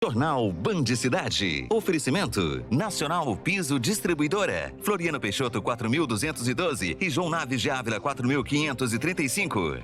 Jornal Band Cidade. Oferecimento Nacional Piso Distribuidora. Floriano Peixoto 4.212 e João Naves de Ávila 4.535.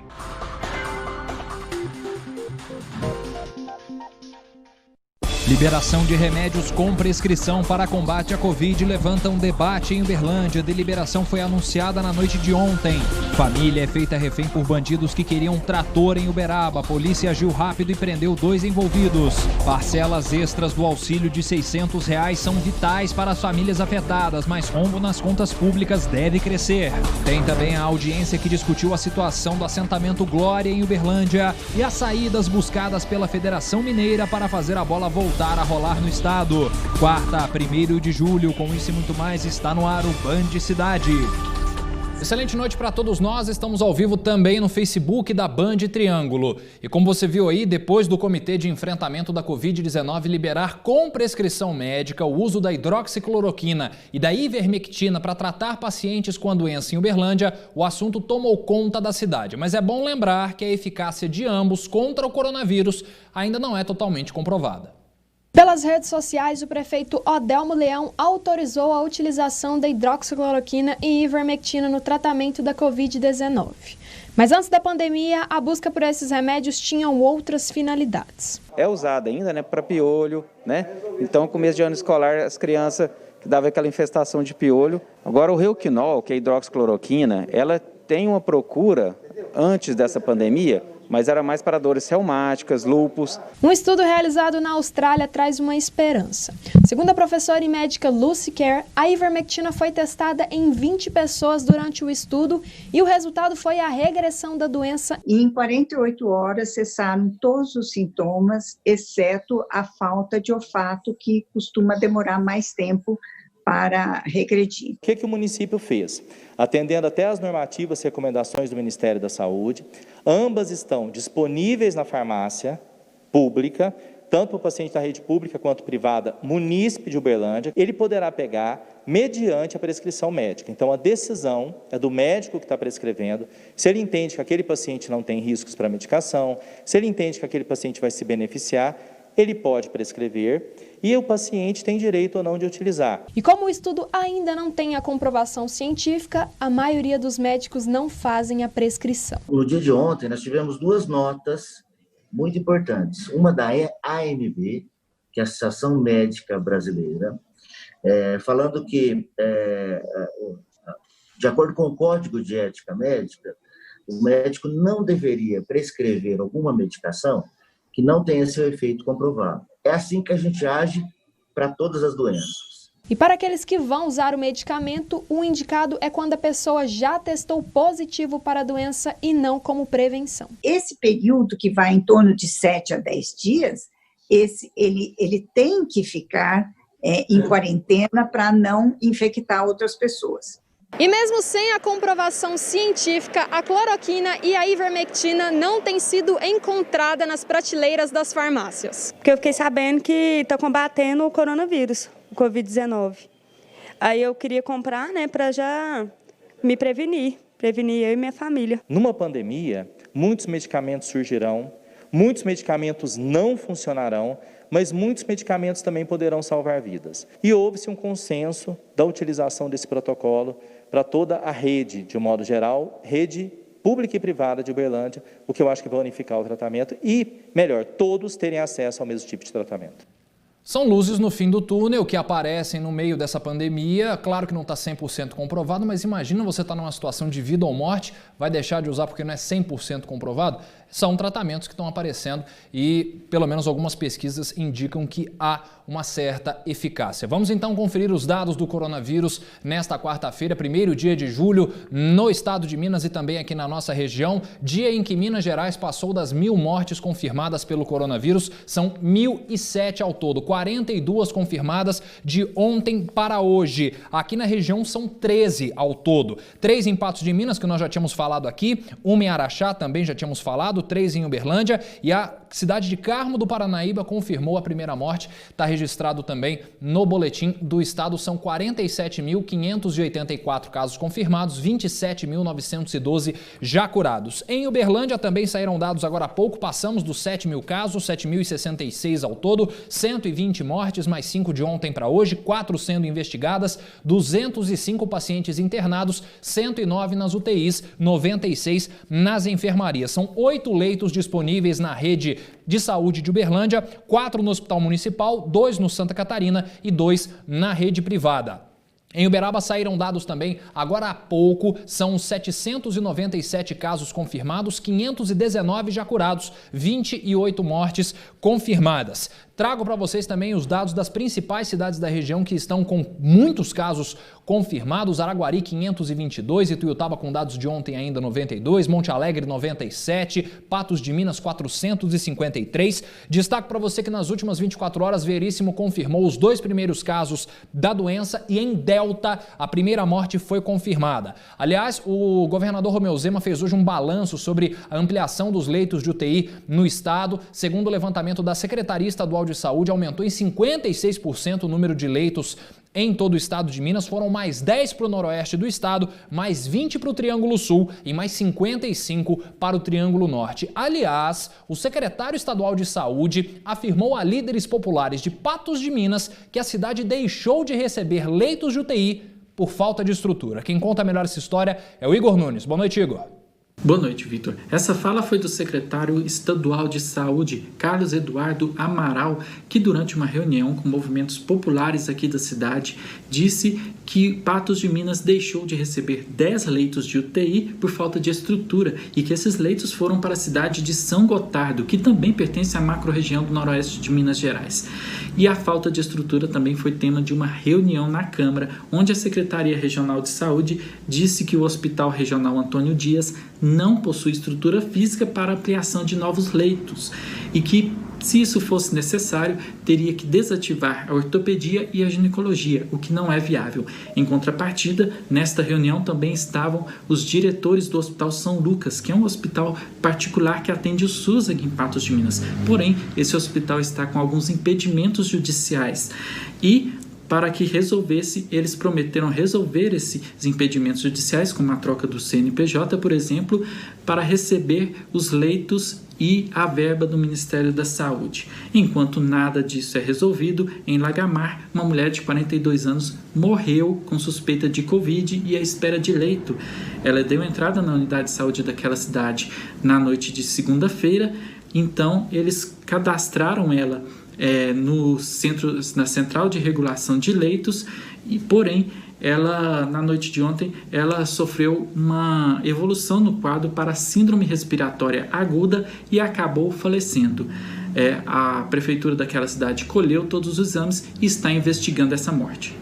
Liberação de remédios com prescrição para combate à Covid levanta um debate em Uberlândia. A deliberação foi anunciada na noite de ontem. Família é feita refém por bandidos que queriam um trator em Uberaba. A polícia agiu rápido e prendeu 2 envolvidos. Parcelas extras do auxílio de R$600 são vitais para as famílias afetadas, mas rombo nas contas públicas deve crescer. Tem também a audiência que discutiu a situação do assentamento Glória em Uberlândia e as saídas buscadas pela Federação Mineira para fazer a bola voltar a rolar no estado. Quarta, 1º de julho, com isso e muito mais, está no ar o Band Cidade. Excelente noite para todos nós, estamos ao vivo também no Facebook da Band Triângulo. E como você viu aí, depois do Comitê de Enfrentamento da Covid-19 liberar com prescrição médica o uso da hidroxicloroquina e da ivermectina para tratar pacientes com a doença em Uberlândia, o assunto tomou conta da cidade. Mas é bom lembrar que a eficácia de ambos contra o coronavírus ainda não é totalmente comprovada. Pelas redes sociais, o prefeito Odelmo Leão autorizou a utilização da hidroxicloroquina e ivermectina no tratamento da Covid-19. Mas antes da pandemia, a busca por esses remédios tinha outras finalidades. É usada ainda, para piolho, Então, começo de ano escolar, as crianças que davam aquela infestação de piolho. Agora, o Reuquinol, que é a hidroxicloroquina, ela tem uma procura antes dessa pandemia, mas era mais para dores reumáticas, lúpus. Um estudo realizado na Austrália traz uma esperança. Segundo a professora e médica Lucy Kerr, a ivermectina foi testada em 20 pessoas durante o estudo e o resultado foi a regressão da doença. E em 48 horas cessaram todos os sintomas, exceto a falta de olfato, que costuma demorar mais tempo para regredir. O que o município fez? Atendendo até às normativas e recomendações do Ministério da Saúde, ambas estão disponíveis na farmácia pública, tanto para o paciente da rede pública quanto privada, munícipe de Uberlândia. Ele poderá pegar mediante a prescrição médica. Então, a decisão é do médico que está prescrevendo, se ele entende que aquele paciente não tem riscos para a medicação, se ele entende que aquele paciente vai se beneficiar, ele pode prescrever e o paciente tem direito ou não de utilizar. E como o estudo ainda não tem a comprovação científica, a maioria dos médicos não fazem a prescrição. No dia de ontem, nós tivemos 2 notas muito importantes. Uma da AMB, que é a Associação Médica Brasileira, falando que, de acordo com o Código de Ética Médica, o médico não deveria prescrever alguma medicação que não tenha seu efeito comprovado. É assim que a gente age para todas as doenças. E para aqueles que vão usar o medicamento, o indicado é quando a pessoa já testou positivo para a doença e não como prevenção. Esse período, que vai em torno de 7 a 10 dias, ele tem que ficar em quarentena para não infectar outras pessoas. E mesmo sem a comprovação científica, a cloroquina e a ivermectina não têm sido encontrada nas prateleiras das farmácias. Porque eu fiquei sabendo que está combatendo o coronavírus, o Covid-19. Aí eu queria comprar, para já me prevenir eu e minha família. Numa pandemia, muitos medicamentos surgirão, muitos medicamentos não funcionarão, mas muitos medicamentos também poderão salvar vidas. E houve-se um consenso da utilização desse protocolo para toda a rede, de um modo geral, rede pública e privada de Uberlândia, o que eu acho que vai unificar o tratamento e, melhor, todos terem acesso ao mesmo tipo de tratamento. São luzes no fim do túnel que aparecem no meio dessa pandemia. Claro que não está 100% comprovado, mas imagina você estar numa situação de vida ou morte, vai deixar de usar porque não é 100% comprovado? São tratamentos que estão aparecendo e pelo menos algumas pesquisas indicam que há uma certa eficácia. Vamos então conferir os dados do coronavírus nesta quarta-feira, 1º dia de julho, no estado de Minas e também aqui na nossa região. Dia em que Minas Gerais passou das 1.000 mortes confirmadas pelo coronavírus, são 1.007 ao todo. 42 confirmadas de ontem para hoje. Aqui na região são 13 ao todo. 3 em Patos de Minas, que nós já tínhamos falado aqui, 1 em Araxá, também já tínhamos falado, 3 em Uberlândia, e a cidade de Carmo do Paranaíba confirmou a primeira morte. Está registrado também no boletim do estado. São 47.584 casos confirmados, 27.912 já curados. Em Uberlândia também saíram dados agora há pouco, passamos dos 7.000 casos, 7.066 ao todo, 120 mortes, mais 5 de ontem para hoje, 4 sendo investigadas, 205 pacientes internados, 109 nas UTIs, 96 nas enfermarias. São 8 leitos disponíveis na rede de saúde de Uberlândia, 4 no Hospital Municipal, 2 no Santa Catarina e 2 na rede privada. Em Uberaba saíram dados também agora há pouco, são 797 casos confirmados, 519 já curados, 28 mortes confirmadas. Trago para vocês também os dados das principais cidades da região que estão com muitos casos confirmados. Araguari 522, Ituiutaba com dados de ontem ainda 92, Monte Alegre 97, Patos de Minas 453. Destaco para você que nas últimas 24 horas Veríssimo confirmou os 2 primeiros casos da doença e em Delta a primeira morte foi confirmada. Aliás, o governador Romeu Zema fez hoje um balanço sobre a ampliação dos leitos de UTI no estado. Segundo o levantamento da Secretaria Estadual de Saúde, aumentou em 56% o número de leitos em todo o estado de Minas. Foram mais 10 para o noroeste do estado, mais 20 para o Triângulo Sul e mais 55 para o Triângulo Norte. Aliás, o secretário estadual de Saúde afirmou a líderes populares de Patos de Minas que a cidade deixou de receber leitos de UTI por falta de estrutura. Quem conta melhor essa história é o Igor Nunes. Boa noite, Igor. Boa noite, Vitor. Essa fala foi do secretário estadual de Saúde, Carlos Eduardo Amaral, que durante uma reunião com movimentos populares aqui da cidade, disse que Patos de Minas deixou de receber 10 leitos de UTI por falta de estrutura e que esses leitos foram para a cidade de São Gotardo, que também pertence à macro-região do noroeste de Minas Gerais. E a falta de estrutura também foi tema de uma reunião na Câmara, onde a Secretaria Regional de Saúde disse que o Hospital Regional Antônio Dias não possui estrutura física para ampliação de novos leitos e que, se isso fosse necessário, teria que desativar a ortopedia e a ginecologia, o que não é viável. Em contrapartida, nesta reunião também estavam os diretores do Hospital São Lucas, que é um hospital particular que atende o SUS aqui em Patos de Minas. Porém, esse hospital está com alguns impedimentos judiciais e, para que resolvesse, eles prometeram resolver esses impedimentos judiciais, como a troca do CNPJ, por exemplo, para receber os leitos e a verba do Ministério da Saúde. Enquanto nada disso é resolvido, em Lagamar, uma mulher de 42 anos morreu com suspeita de Covid e à espera de leito. Ela deu entrada na unidade de saúde daquela cidade na noite de segunda-feira, então eles cadastraram ela na Central de Regulação de Leitos, e porém, ela, na noite de ontem, ela sofreu uma evolução no quadro para síndrome respiratória aguda e acabou falecendo. A prefeitura daquela cidade colheu todos os exames e está investigando essa morte.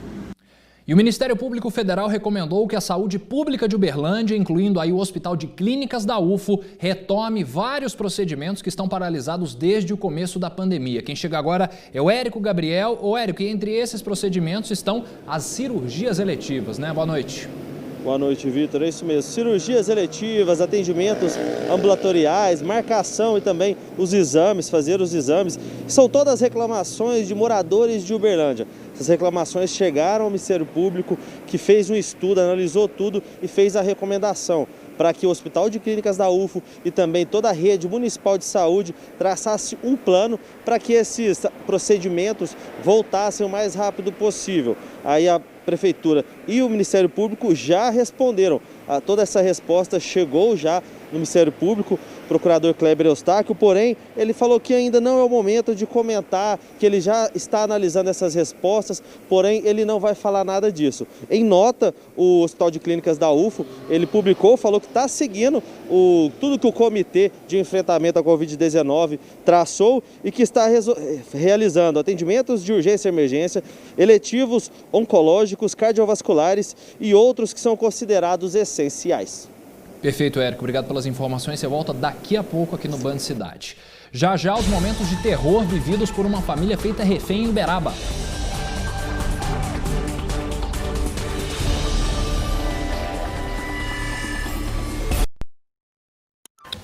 E o Ministério Público Federal recomendou que a saúde pública de Uberlândia, incluindo aí o Hospital de Clínicas da UFO, retome vários procedimentos que estão paralisados desde o começo da pandemia. Quem chega agora é o Érico Gabriel. Ô Érico, e entre esses procedimentos estão as cirurgias eletivas, né? Boa noite. Boa noite, Vitor. É isso mesmo. Cirurgias eletivas, atendimentos ambulatoriais, marcação e também os exames, fazer os exames. São todas reclamações de moradores de Uberlândia. Essas reclamações chegaram ao Ministério Público, que fez um estudo, analisou tudo e fez a recomendação para que o Hospital de Clínicas da UFO e também toda a rede municipal de saúde traçasse um plano para que esses procedimentos voltassem o mais rápido possível. Aí a Prefeitura e o Ministério Público já responderam. Toda essa resposta chegou já no Ministério Público, o procurador Kleber Eustáquio, porém, ele falou que ainda não é o momento de comentar, que ele já está analisando essas respostas, porém, ele não vai falar nada disso. Em nota, o Hospital de Clínicas da UFO, ele publicou, falou que está seguindo tudo que o Comitê de Enfrentamento à Covid-19 traçou e que está realizando atendimentos de urgência e emergência, eletivos oncológicos, cardiovasculares e outros que são considerados essenciais. Perfeito, Érico. Obrigado pelas informações. Você volta daqui a pouco aqui no Band Cidade. Já já, os momentos de terror vividos por uma família feita refém em Uberaba.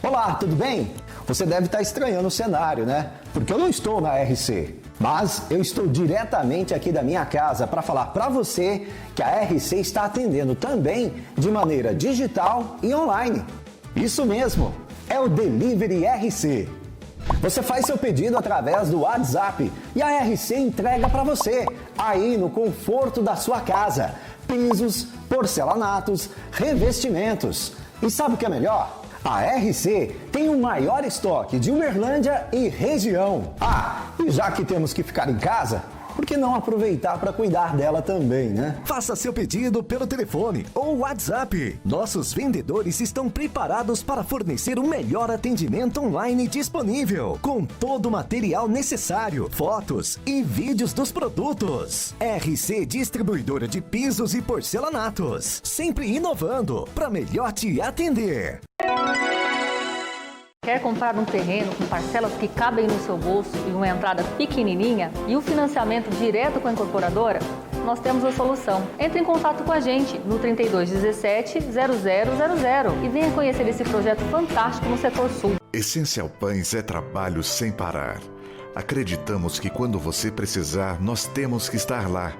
Olá, tudo bem? Você deve estar estranhando o cenário, né? Porque eu não estou na RC, mas eu estou diretamente aqui da minha casa para falar para você que a RC está atendendo também de maneira digital e online. Isso mesmo, é o Delivery RC. Você faz seu pedido através do WhatsApp e a RC entrega para você, aí no conforto da sua casa. Pisos, porcelanatos, revestimentos. E sabe o que é melhor? A RC tem o maior estoque de Uberlândia e região. E já que temos que ficar em casa, por que não aproveitar para cuidar dela também, né? Faça seu pedido pelo telefone ou WhatsApp. Nossos vendedores estão preparados para fornecer o melhor atendimento online disponível, com todo o material necessário, fotos e vídeos dos produtos. RC Distribuidora de Pisos e Porcelanatos, sempre inovando para melhor te atender. Quer comprar um terreno com parcelas que cabem no seu bolso e uma entrada pequenininha e o financiamento direto com a incorporadora? Nós temos a solução. Entre em contato com a gente no 3217-0000 e venha conhecer esse projeto fantástico no setor sul. Essencial Pães é trabalho sem parar. Acreditamos que quando você precisar, nós temos que estar lá.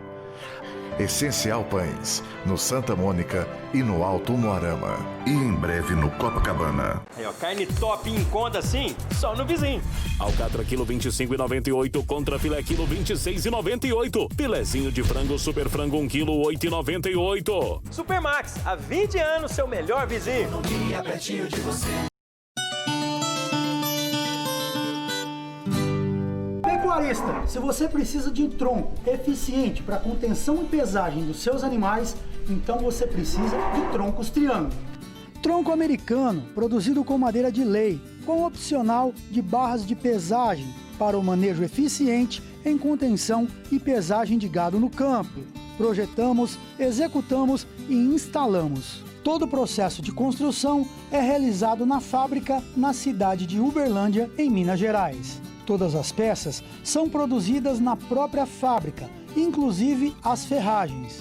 Essencial Pães, no Santa Mônica e no Alto Moarama. E em breve no Copacabana. Aí, ó, carne top em conta assim, só no vizinho. Alcatra quilo 25,98, contra filé quilo 26,98. Filezinho de frango super frango 1 quilo 8,98. Supermax, há 20 anos seu melhor vizinho. Economia pertinho de você. Pecuarista, se você precisa de um tronco eficiente para contenção e pesagem dos seus animais, então você precisa de troncos triângulo. Tronco americano, produzido com madeira de lei, com opcional de barras de pesagem para o manejo eficiente em contenção e pesagem de gado no campo. Projetamos, executamos e instalamos. Todo o processo de construção é realizado na fábrica na cidade de Uberlândia, em Minas Gerais. Todas as peças são produzidas na própria fábrica, inclusive as ferragens.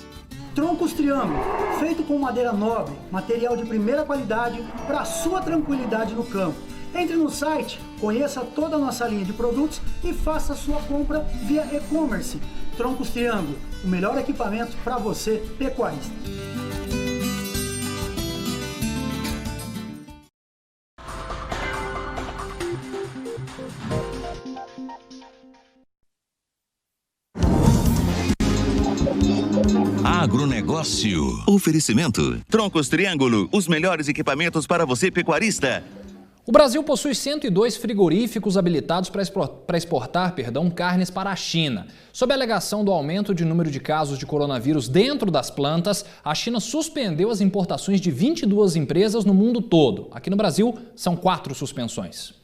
Troncos Triângulo, feito com madeira nobre, material de primeira qualidade para sua tranquilidade no campo. Entre no site, conheça toda a nossa linha de produtos e faça sua compra via e-commerce. Troncos Triângulo, o melhor equipamento para você, pecuarista. Agronegócio. Oferecimento. Troncos Triângulo, os melhores equipamentos para você, pecuarista. O Brasil possui 102 frigoríficos habilitados para exportar carnes para a China. Sob a alegação do aumento de número de casos de coronavírus dentro das plantas, a China suspendeu as importações de 22 empresas no mundo todo. Aqui no Brasil, são 4 suspensões.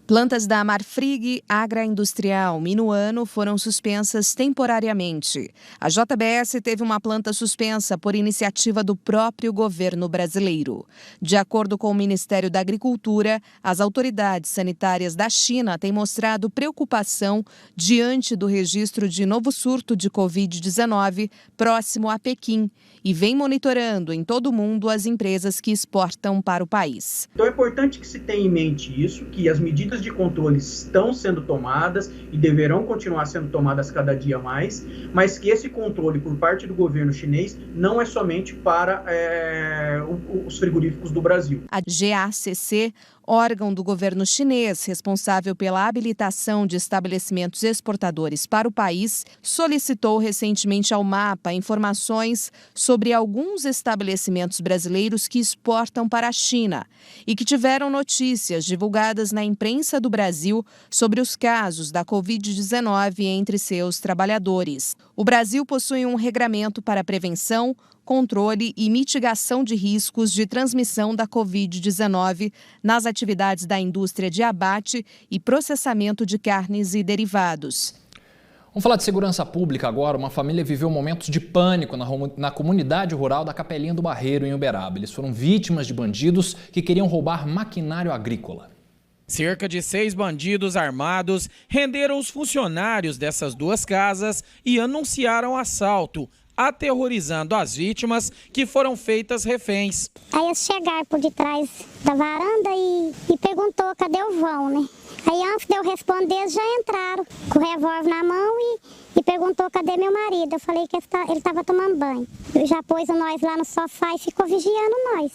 Plantas da Marfrig Agroindustrial Minuano foram suspensas temporariamente. A JBS teve uma planta suspensa por iniciativa do próprio governo brasileiro. De acordo com o Ministério da Agricultura, as autoridades sanitárias da China têm mostrado preocupação diante do registro de novo surto de Covid-19 próximo a Pequim e vem monitorando em todo o mundo as empresas que exportam para o país. Então é importante que se tenha em mente isso, que as medidas de controle estão sendo tomadas e deverão continuar sendo tomadas cada dia mais, mas que esse controle por parte do governo chinês não é somente para os frigoríficos do Brasil. A GACC, órgão do governo chinês responsável pela habilitação de estabelecimentos exportadores para o país, solicitou recentemente ao MAPA informações sobre alguns estabelecimentos brasileiros que exportam para a China e que tiveram notícias divulgadas na imprensa do Brasil sobre os casos da Covid-19 entre seus trabalhadores. O Brasil possui um regramento para prevenção, controle e mitigação de riscos de transmissão da Covid-19 nas atividades da indústria de abate e processamento de carnes e derivados. Vamos falar de segurança pública agora. Uma família viveu momentos de pânico na comunidade rural da Capelinha do Barreiro, em Uberaba. Eles foram vítimas de bandidos que queriam roubar maquinário agrícola. Cerca de 6 bandidos armados renderam os funcionários dessas duas casas e anunciaram assalto, aterrorizando as vítimas que foram feitas reféns. Aí eles chegaram por detrás da varanda e perguntou cadê o vão, né? Aí antes de eu responder, eles já entraram com o revólver na mão e perguntou cadê meu marido. Eu falei que ele estava tomando banho. Já pôs nós lá no sofá e ficou vigiando nós.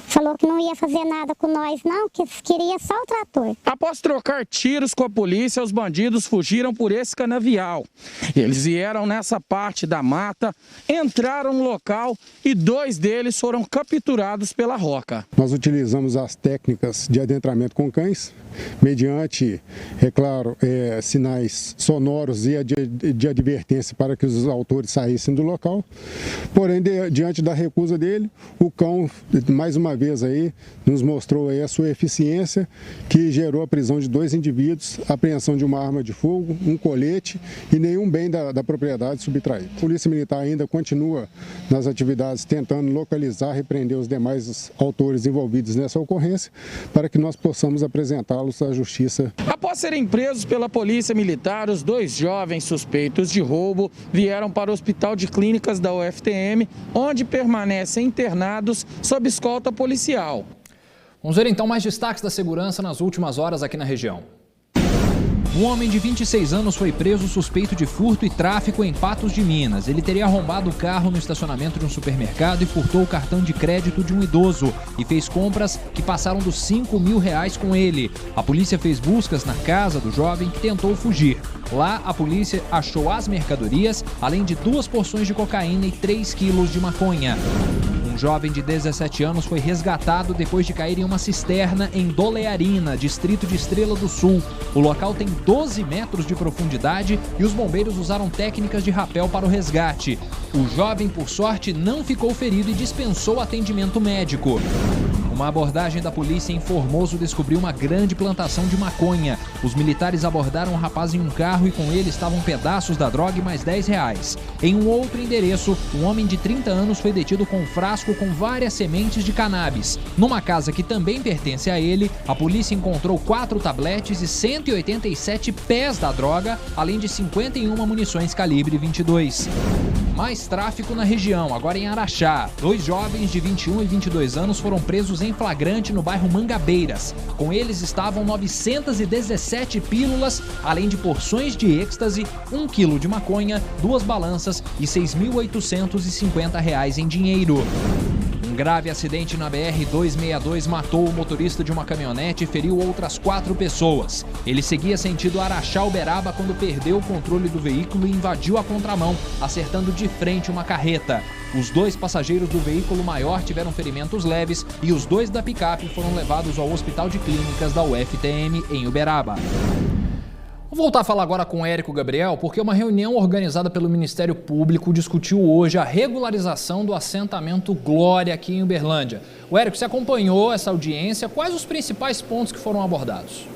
Falou que não ia fazer nada com nós não, que queria só o trator. Após trocar tiros com a polícia, os bandidos fugiram por esse canavial. Eles vieram nessa parte da mata, entraram no local e 2 deles foram capturados pela Roca. Nós utilizamos as técnicas de adentramento com cães, mediante, é claro, sinais sonoros e de advertência para que os autores saíssem do local. Porém, diante da recusa dele, o cão, mais uma vez aí, nos mostrou aí a sua eficiência, que gerou a prisão de 2 indivíduos, apreensão de uma arma de fogo, um colete e nenhum bem da propriedade subtraído. A Polícia Militar ainda continua nas atividades tentando localizar e prender os demais autores envolvidos nessa ocorrência, para que nós possamos apresentá-los à Justiça. Após serem presos pela Polícia Militar, os 2 jovens suspeitos de roubo vieram para o Hospital de Clínicas da UFTM, onde permanecem internados sob escolta policial. Vamos ver então mais destaques da segurança nas últimas horas aqui na região. Um homem de 26 anos foi preso suspeito de furto e tráfico em Patos de Minas. Ele teria arrombado o carro no estacionamento de um supermercado e furtou o cartão de crédito de um idoso e fez compras que passaram dos R$5.000 com ele. A polícia fez buscas na casa do jovem que tentou fugir. Lá, a polícia achou as mercadorias, além de 2 porções de cocaína e 3 quilos de maconha. Um jovem de 17 anos foi resgatado depois de cair em uma cisterna em Dolearina, distrito de Estrela do Sul. O local tem 12 metros de profundidade e os bombeiros usaram técnicas de rapel para o resgate. O jovem, por sorte, não ficou ferido e dispensou atendimento médico. Uma abordagem da polícia em Formoso descobriu uma grande plantação de maconha. Os militares abordaram o rapaz em um carro e com ele estavam pedaços da droga e mais R$10. Em um outro endereço, um homem de 30 anos foi detido com um frasco com várias sementes de cannabis. Numa casa que também pertence a ele, a polícia encontrou 4 tabletes e 187 pés da droga, além de 51 munições calibre 22. Mais tráfico na região, agora em Araxá. 2 jovens de 21 e 22 anos foram presos em flagrante no bairro Mangabeiras. Com eles estavam 917 pílulas, além de porções de êxtase, 1 quilo de maconha, 2 balanças e R$6.850 em dinheiro. Um grave acidente na BR-262 matou o motorista de uma caminhonete e feriu outras 4 pessoas. Ele seguia sentido Araxá-Uberaba quando perdeu o controle do veículo e invadiu a contramão, acertando de frente uma carreta. Os 2 passageiros do veículo maior tiveram ferimentos leves e os 2 da picape foram levados ao Hospital de Clínicas da UFTM em Uberaba. Vou voltar a falar agora com o Érico Gabriel, porque uma reunião organizada pelo Ministério Público discutiu hoje a regularização do assentamento Glória aqui em Uberlândia. O Érico, você acompanhou essa audiência? Quais os principais pontos que foram abordados?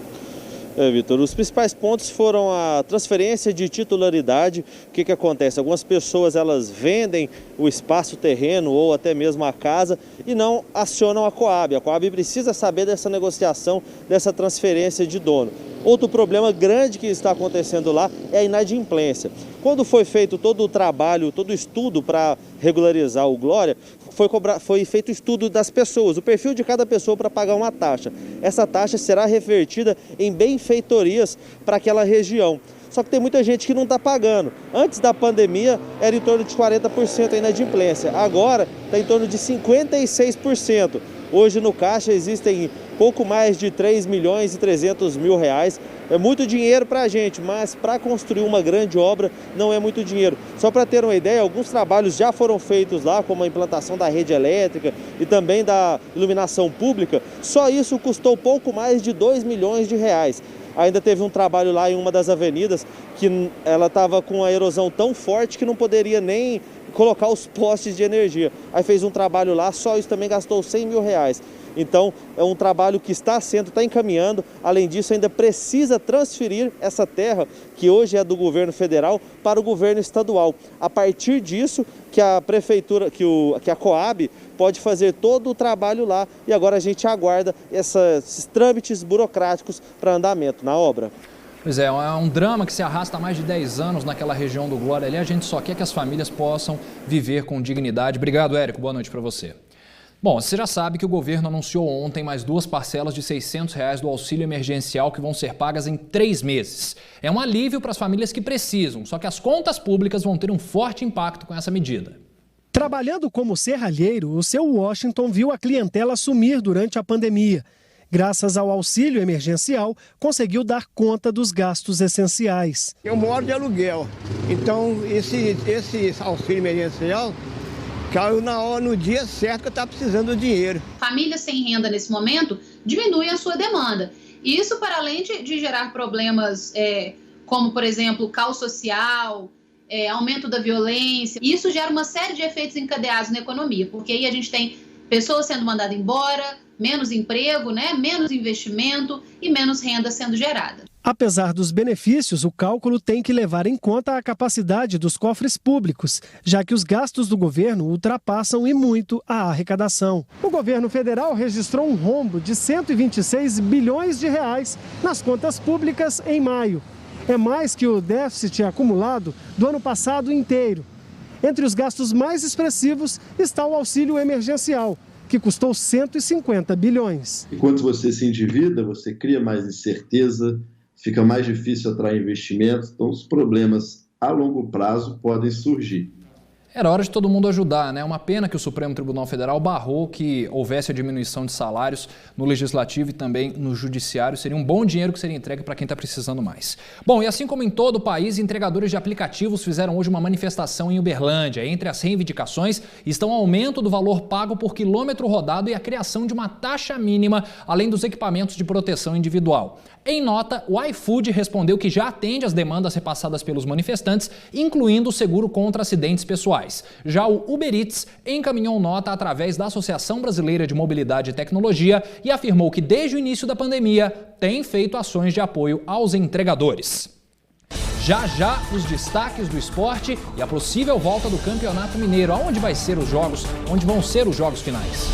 Vitor, os principais pontos foram a transferência de titularidade. O que acontece? Algumas pessoas elas vendem o espaço, o terreno ou até mesmo a casa e não acionam a Coab. A Coab precisa saber dessa negociação, dessa transferência de dono. Outro problema grande que está acontecendo lá é a inadimplência. Quando foi feito todo o trabalho, todo o estudo para regularizar o Glória, foi feito o estudo das pessoas, o perfil de cada pessoa para pagar uma taxa. Essa taxa será revertida em benfeitorias para aquela região. Só que tem muita gente que não está pagando. Antes da pandemia era em torno de 40% a inadimplência, agora está em torno de 56%. Hoje no caixa existem pouco mais de R$3.300.000. É muito dinheiro para a gente, mas para construir uma grande obra não é muito dinheiro. Só para ter uma ideia, alguns trabalhos já foram feitos lá, como a implantação da rede elétrica e também da iluminação pública. Só isso custou pouco mais de R$2 milhões. Ainda teve um trabalho lá em uma das avenidas que ela estava com a erosão tão forte que não poderia nem colocar os postes de energia. Aí fez um trabalho lá, só isso também gastou R$100 mil. Então, é um trabalho que está encaminhando. Além disso, ainda precisa transferir essa terra, que hoje é do governo federal, para o governo estadual. A partir disso, que a prefeitura, que a Coab pode fazer todo o trabalho lá, e agora a gente aguarda esses trâmites burocráticos para andamento na obra. Pois é um drama que se arrasta há mais de 10 anos naquela região do Glória ali. A gente só quer que as famílias possam viver com dignidade. Obrigado, Érico. Boa noite para você. Bom, você já sabe que o governo anunciou ontem mais 2 parcelas de R$ 600 do auxílio emergencial que vão ser pagas em 3 meses. É um alívio para as famílias que precisam, só que as contas públicas vão ter um forte impacto com essa medida. Trabalhando como serralheiro, o seu Washington viu a clientela sumir durante a pandemia. Graças ao auxílio emergencial, conseguiu dar conta dos gastos essenciais. Eu moro de aluguel, então esse auxílio emergencial caiu no dia certo que eu estava precisando do dinheiro. Famílias sem renda nesse momento diminuem a sua demanda. E isso para além de gerar problemas como, por exemplo, caos social, aumento da violência. Isso gera uma série de efeitos encadeados na economia, porque aí a gente tem pessoas sendo mandadas embora, menos emprego, menos investimento e menos renda sendo gerada. Apesar dos benefícios, o cálculo tem que levar em conta a capacidade dos cofres públicos, já que os gastos do governo ultrapassam e muito a arrecadação. O governo federal registrou um rombo de 126 bilhões de reais nas contas públicas em maio. É mais que o déficit acumulado do ano passado inteiro. Entre os gastos mais expressivos está o auxílio emergencial, que custou 150 bilhões. Enquanto você se endivida, você cria mais incerteza, fica mais difícil atrair investimentos, então os problemas a longo prazo podem surgir. Era hora de todo mundo ajudar, né? Uma pena que o Supremo Tribunal Federal barrou que houvesse a diminuição de salários no Legislativo e também no Judiciário. Seria um bom dinheiro que seria entregue para quem está precisando mais. Bom, e assim como em todo o país, entregadores de aplicativos fizeram hoje uma manifestação em Uberlândia. Entre as reivindicações estão o aumento do valor pago por quilômetro rodado e a criação de uma taxa mínima, além dos equipamentos de proteção individual. Em nota, o iFood respondeu que já atende às demandas repassadas pelos manifestantes, incluindo o seguro contra acidentes pessoais. Já o Uber Eats encaminhou nota através da Associação Brasileira de Mobilidade e Tecnologia e afirmou que desde o início da pandemia tem feito ações de apoio aos entregadores. Já os destaques do esporte e a possível volta do Campeonato Mineiro. Onde vão ser os jogos finais?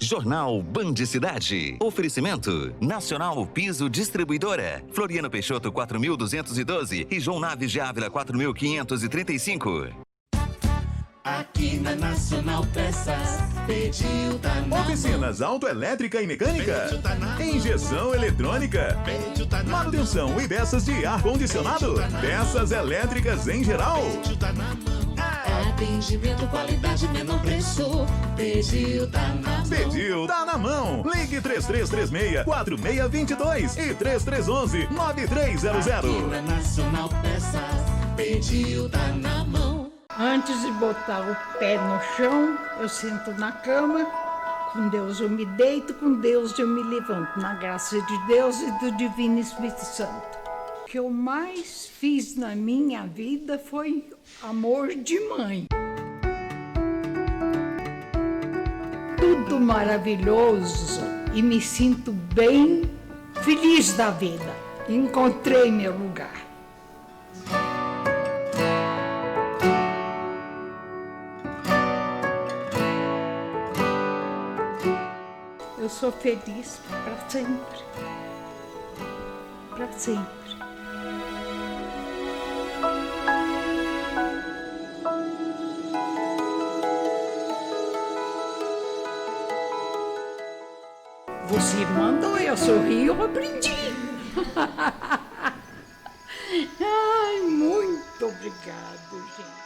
Jornal Band Cidade. Oferecimento Nacional Piso Distribuidora. Floriano Peixoto 4.212 e João Naves de Ávila 4.535. Aqui na Nacional Peças, pediu tá na Oficinas autoelétrica e mecânica, injeção eletrônica, manutenção e peças de ar-condicionado, peças elétricas em geral. Atendimento, qualidade, menor preço. Pediu tá na mão. Pediu tá na mão. Ligue 3336-4622 e 3311-9300. Aqui na Nacional Peças, pediu tá na mão. Antes de botar o pé no chão, eu sento na cama. Com Deus eu me deito, com Deus eu me levanto. Na graça de Deus e do Divino Espírito Santo. O que eu mais fiz na minha vida foi amor de mãe. Tudo maravilhoso e me sinto bem feliz da vida. Encontrei meu lugar. Eu sou feliz para sempre. Para sempre. Você mandou eu sorrir, eu aprendi. Ai, muito obrigado, gente.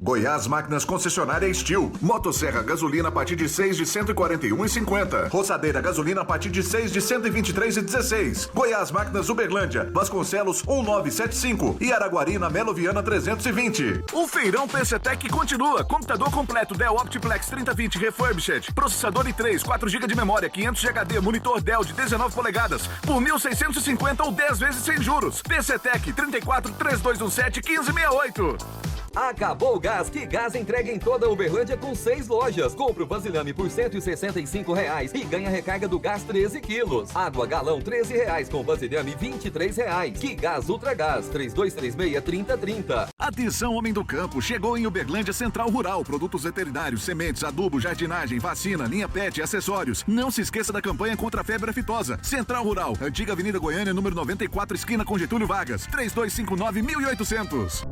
Goiás Máquinas Concessionária Steel. Motosserra gasolina a partir de 6 de 141,50. Roçadeira gasolina a partir de 6 de 123,16. Goiás Máquinas Uberlândia, Vasconcelos 1975 e Araguari na Melo Viana 320. O feirão PCTec continua. Computador completo Dell Optiplex 3020 Refurbished, processador i3, 4 GB de memória, 500 de HD, monitor Dell de 19 polegadas por 1.650 ou 10 vezes sem juros. PCTec 34 3217 1568. Acabou o gás, que gás entrega em toda a Uberlândia com 6 lojas. Compre o Vasilhame por R$ 165 e ganha recarga do gás 13 quilos. Água galão R$ 13 com Vasilhame R$ 23. Que gás Ultragás 3236-3030. Atenção, homem do campo, chegou em Uberlândia Central Rural. Produtos veterinários, sementes, adubo, jardinagem, vacina, linha pet, acessórios. Não se esqueça da campanha contra a febre aftosa. Central Rural, Antiga Avenida Goiânia, número 94, esquina com Getúlio Vargas, 3259-1800.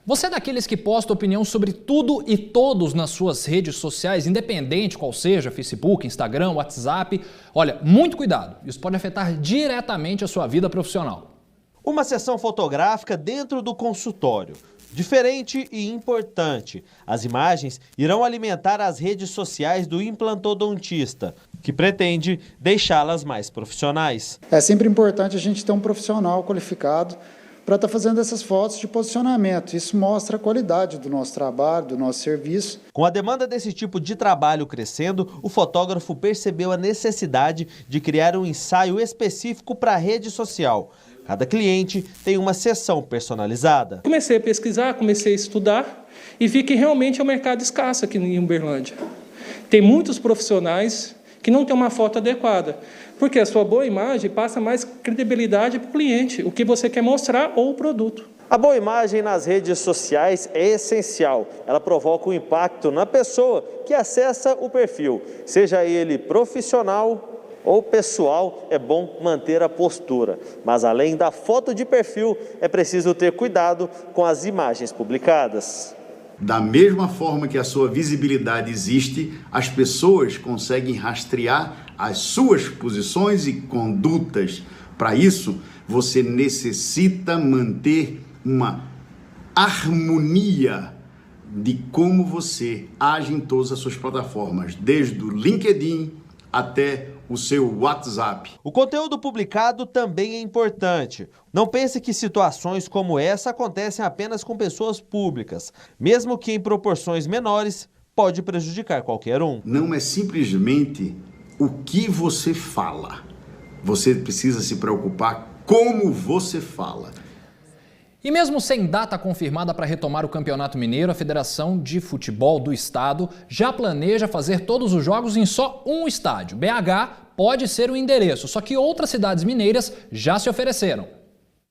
Você é daqueles que posta opinião sobre tudo e todos nas suas redes sociais, independente qual seja, Facebook, Instagram, WhatsApp? Olha, muito cuidado, isso pode afetar diretamente a sua vida profissional. Uma sessão fotográfica dentro do consultório. Diferente e importante, as imagens irão alimentar as redes sociais do implantodontista, que pretende deixá-las mais profissionais. É sempre importante a gente ter um profissional qualificado para estar fazendo essas fotos de posicionamento. Isso mostra a qualidade do nosso trabalho, do nosso serviço. Com a demanda desse tipo de trabalho crescendo, o fotógrafo percebeu a necessidade de criar um ensaio específico para a rede social. Cada cliente tem uma sessão personalizada. Comecei a pesquisar, comecei a estudar e vi que realmente é um mercado escasso aqui em Uberlândia. Tem muitos profissionais que não têm uma foto adequada, porque a sua boa imagem passa mais credibilidade para o cliente, o que você quer mostrar ou o produto. A boa imagem nas redes sociais é essencial. Ela provoca um impacto na pessoa que acessa o perfil. Seja ele profissional ou pessoal, é bom manter a postura. Mas além da foto de perfil, é preciso ter cuidado com as imagens publicadas. Da mesma forma que a sua visibilidade existe, as pessoas conseguem rastrear as suas posições e condutas. Para isso, você necessita manter uma harmonia de como você age em todas as suas plataformas, desde o LinkedIn até o seu WhatsApp. O conteúdo publicado também é importante. Não pense que situações como essa acontecem apenas com pessoas públicas. Mesmo que em proporções menores, pode prejudicar qualquer um. Não é simplesmente o que você fala. Você precisa se preocupar como você fala. E mesmo sem data confirmada para retomar o Campeonato Mineiro, a Federação de Futebol do Estado já planeja fazer todos os jogos em só um estádio. BH pode ser o endereço, só que outras cidades mineiras já se ofereceram.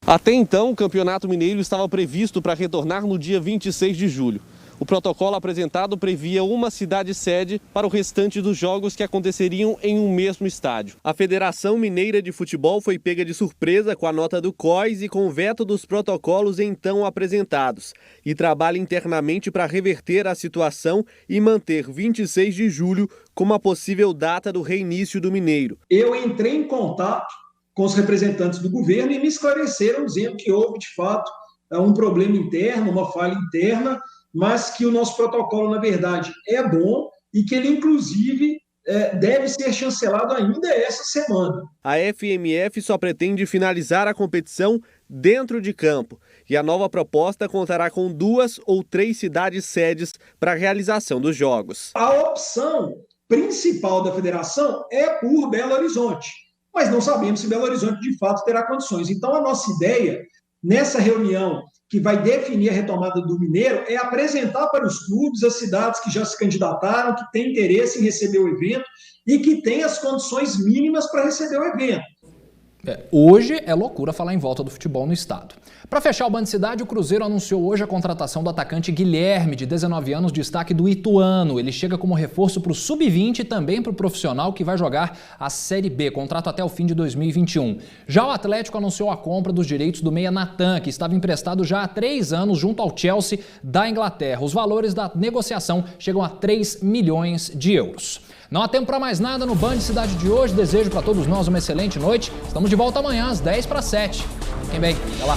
Até então, o Campeonato Mineiro estava previsto para retornar no dia 26 de julho. O protocolo apresentado previa uma cidade-sede para o restante dos jogos que aconteceriam em um mesmo estádio. A Federação Mineira de Futebol foi pega de surpresa com a nota do COIS e com o veto dos protocolos então apresentados, e trabalha internamente para reverter a situação e manter 26 de julho como a possível data do reinício do Mineiro. Eu entrei em contato com os representantes do governo e me esclareceram dizendo que houve, de fato, um problema interno, uma falha interna, mas que o nosso protocolo, na verdade, é bom e que ele, inclusive, deve ser chancelado ainda essa semana. A FMF só pretende finalizar a competição dentro de campo e a nova proposta contará com 2 ou 3 cidades sedes para a realização dos jogos. A opção principal da federação é por Belo Horizonte, mas não sabemos se Belo Horizonte, de fato, terá condições. Então, a nossa ideia, nessa reunião que vai definir a retomada do Mineiro, é apresentar para os clubes as cidades que já se candidataram, que têm interesse em receber o evento e que têm as condições mínimas para receber o evento. Hoje é loucura falar em volta do futebol no estado. Para fechar o Band Cidade, o Cruzeiro anunciou hoje a contratação do atacante Guilherme, de 19 anos, destaque do Ituano. Ele chega como reforço para o Sub-20 e também para o profissional que vai jogar a Série B, contrato até o fim de 2021. Já o Atlético anunciou a compra dos direitos do meia Natan, que estava emprestado já há 3 anos junto ao Chelsea da Inglaterra. Os valores da negociação chegam a 3 milhões de euros. Não há tempo para mais nada no Band Cidade de hoje. Desejo para todos nós uma excelente noite. Estamos de volta amanhã às 6:50. Fiquem bem. Até lá.